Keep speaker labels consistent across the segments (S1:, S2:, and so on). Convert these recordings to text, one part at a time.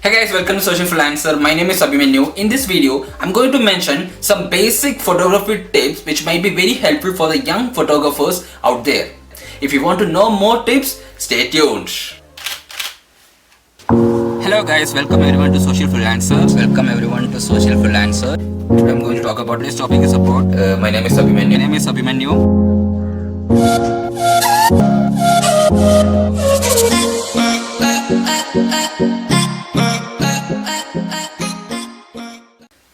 S1: Hi guys, welcome to Social Freelancer. My name is Abhimanyu. In this video, I'm going to mention some basic photography tips which might be very helpful for the young photographers out there. If you want to know more tips, stay tuned. Hello guys, welcome everyone to Social Freelancer. Today I'm going to talk about this topic is about my name is Abhimanyu.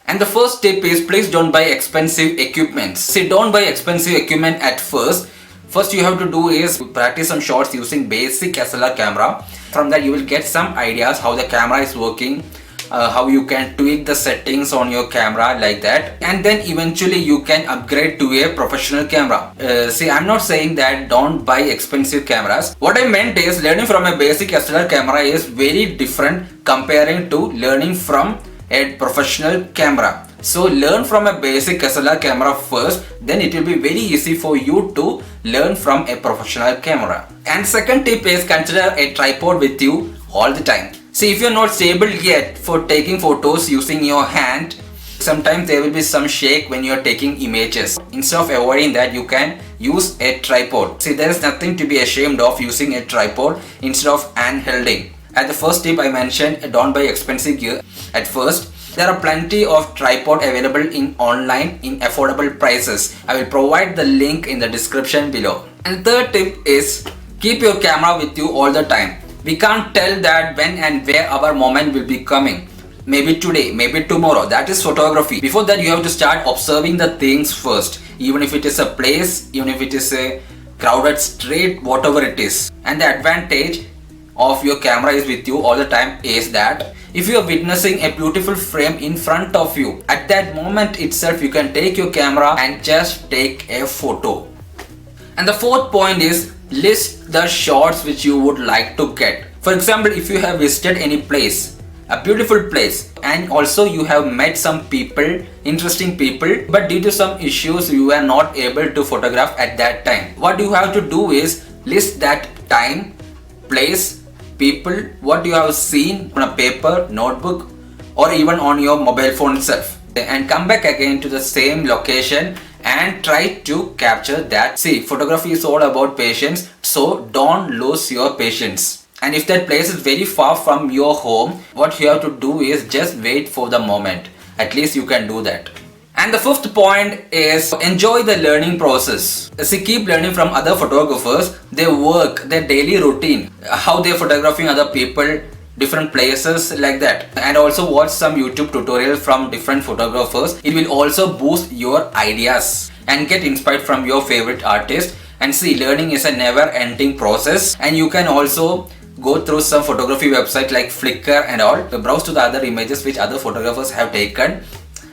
S1: And the first tip is please don't buy expensive equipment. See, don't buy expensive equipment at first. First you have to do is practice some shots using basic SLR camera. From that you will get some ideas how the camera is working, how you can tweak the settings on your camera like that, and then eventually you can upgrade to a professional camera. See, I'm not saying that don't buy expensive cameras. What I meant is learning from a basic SLR camera is very different comparing to learning from a professional camera. So learn from a basic SLR camera first, then it will be very easy for you to learn from a professional camera. And second tip is consider a tripod with you all the time. See, if you're not stable yet for taking photos using your hand, sometimes there will be some shake when you're taking images. Instead of avoiding that, you can use a tripod. See, there is nothing to be ashamed of using a tripod instead of hand-holding. At the first tip I mentioned, don't buy expensive gear at first. There are plenty of tripod available in online in affordable prices. I will provide the link in the description below. And third tip is keep your camera with you all the time. We can't tell that when and where our moment will be coming. Maybe today, maybe tomorrow. That is photography. Before that you have to start observing the things first. Even if it is a place, even if it is a crowded street, whatever it is. And the advantage of your camera is with you all the time is that if you are witnessing a beautiful frame in front of you, at that moment itself you can take your camera and just take a photo. And the fourth point is list the shots which you would like to get. For example, if you have visited any place, a beautiful place, and also you have met some people, interesting people, but due to some issues you are not able to photograph at that time, what you have to do is list that time, place, people, what you have seen on a paper, notebook, or even on your mobile phone itself, and come back again to the same location and try to capture that. See, photography is all about patience, so don't lose your patience. And if that place is very far from your home, what you have to do is just wait for the moment. At least you can do that. And the fifth point is enjoy the learning process. See, keep learning from other photographers, their work, their daily routine, how they're photographing other people, different places like that. And also watch some YouTube tutorials from different photographers. It will also boost your ideas and get inspired from your favorite artist. And see, learning is a never-ending process, and you can also go through some photography websites like Flickr and all, browse to the other images which other photographers have taken.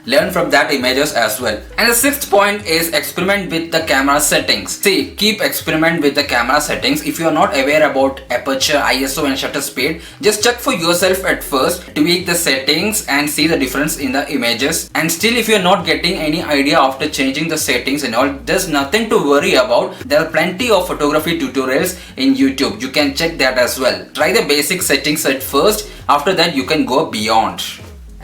S1: Learn from that images as well. And the sixth point is experiment with the camera settings. See, keep experiment with the camera settings. If you are not aware about aperture, ISO and shutter speed, just check for yourself at first, tweak the settings and see the difference in the images. And still if you are not getting any idea after changing the settings and all, there's nothing to worry about. There are plenty of photography tutorials in YouTube. You can check that as well. Try the basic settings at first. After that you can go beyond.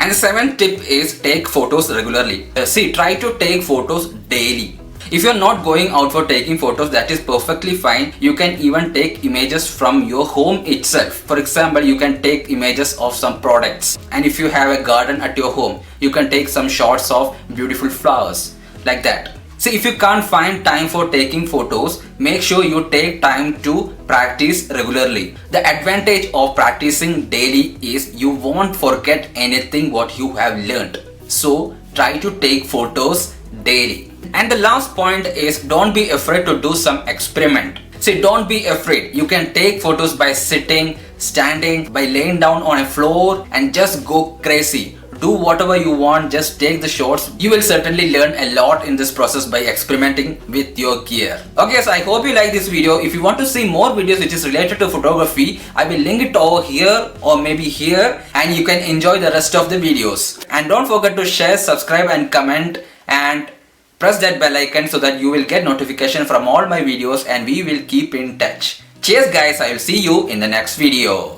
S1: And the seventh tip is take photos regularly. See, try to take photos daily. If you're not going out for taking photos, that is perfectly fine. You can even take images from your home itself. For example, you can take images of some products. And if you have a garden at your home, you can take some shots of beautiful flowers like that. See, if you can't find time for taking photos, make sure you take time to practice regularly. The advantage of practicing daily is you won't forget anything what you have learned. So try to take photos daily. And the last point is don't be afraid to do some experiment. See, don't be afraid. You can take photos by sitting, standing, by laying down on a floor and just go crazy. Do whatever you want, just take the shots. You will certainly learn a lot in this process by experimenting with your gear. Okay, so I hope you like this video. If you want to see more videos which is related to photography, I will link it over here or maybe here, and you can enjoy the rest of the videos. And don't forget to share, subscribe and comment, and press that bell icon so that you will get notification from all my videos, and we will keep in touch. Cheers guys, I will see you in the next video.